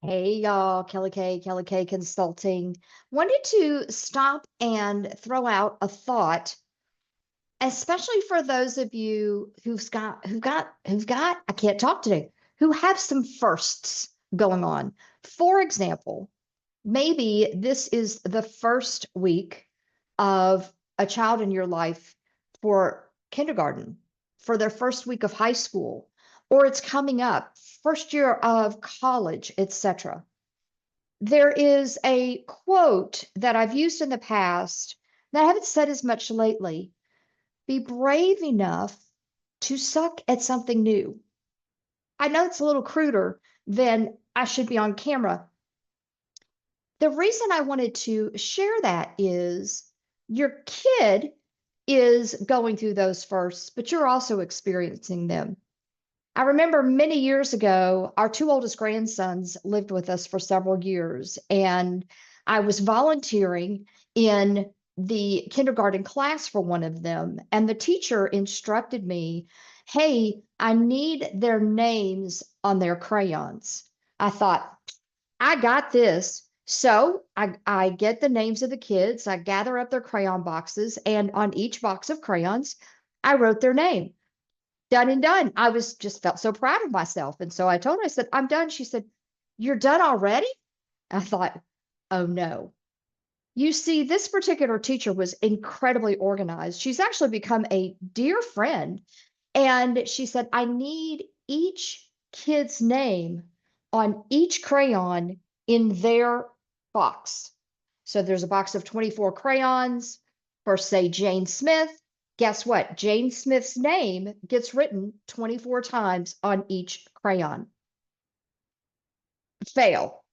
Hey y'all, Kelly K Consulting. Wanted to stop and throw out a thought, especially for those of you who've got, I can't talk today, who have some firsts going on. For example, maybe this is the first week of a child in your life for kindergarten, for their first week of high school, or it's coming up, first year of college, etc. There is a quote that I've used in the past that I haven't said as much lately. Be brave enough to suck at something new. I know it's a little cruder than I should be on camera. The reason I wanted to share that is your kid is going through those firsts, but you're also experiencing them. I remember many years ago, our two oldest grandsons lived with us for several years, and I was volunteering in the kindergarten class for one of them. And the teacher instructed me, hey, I need their names on their crayons. I thought, I got this. So I get the names of the kids, I gather up their crayon boxes, and on each box of crayons, I wrote their name. Done and done. I was just felt so proud of myself. And so I told her, I said, I'm done. She said, you're done already? I thought, oh no. You see, this particular teacher was incredibly organized. She's actually become a dear friend. And she said, I need each kid's name on each crayon in their box. So there's a box of 24 crayons for, say, Jane Smith. Guess what? Jane Smith's name gets written 24 times on each crayon. Fail.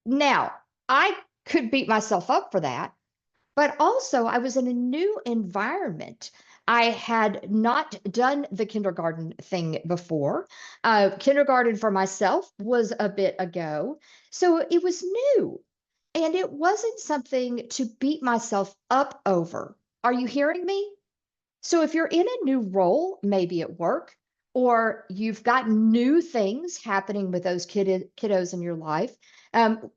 Now, I could beat myself up for that, but also I was in a new environment. I had not done the kindergarten thing before. Kindergarten for myself was a bit ago. So it was new. And it wasn't something to beat myself up over. Are you hearing me? So if you're in a new role, maybe at work, or you've got new things happening with those kiddos in your life, um,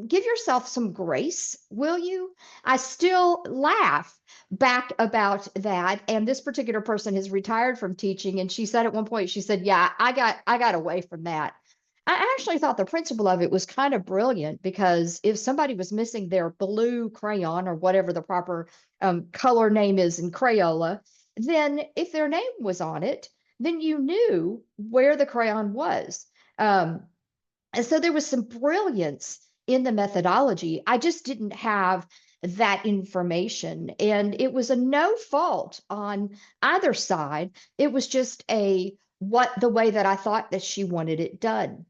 give yourself some grace, will you? I still laugh back about that. And this particular person has retired from teaching. And she said at one point, she said, yeah, I got away from that. I actually thought the principle of it was kind of brilliant because if somebody was missing their blue crayon or whatever the proper color name is in Crayola, then if their name was on it, then you knew where the crayon was. Um, and so there was some brilliance in the methodology. I just didn't have that information. And it was a no fault on either side. It was just a what the way that I thought that she wanted it done.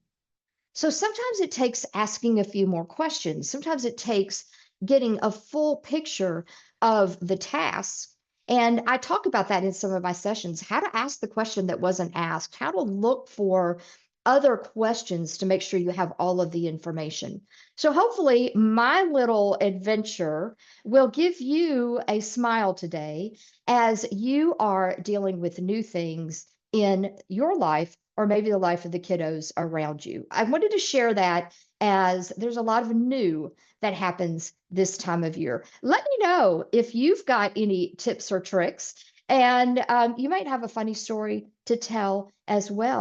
So sometimes it takes asking a few more questions. Sometimes it takes getting a full picture of the task. And I talk about that in some of my sessions, how to ask the question that wasn't asked, how to look for other questions to make sure you have all of the information. So hopefully my little adventure will give you a smile today as you are dealing with new things in your life or maybe the life of the kiddos around you. I wanted to share that as there's a lot of new that happens this time of year. Let me know if you've got any tips or tricks, and you might have a funny story to tell as well.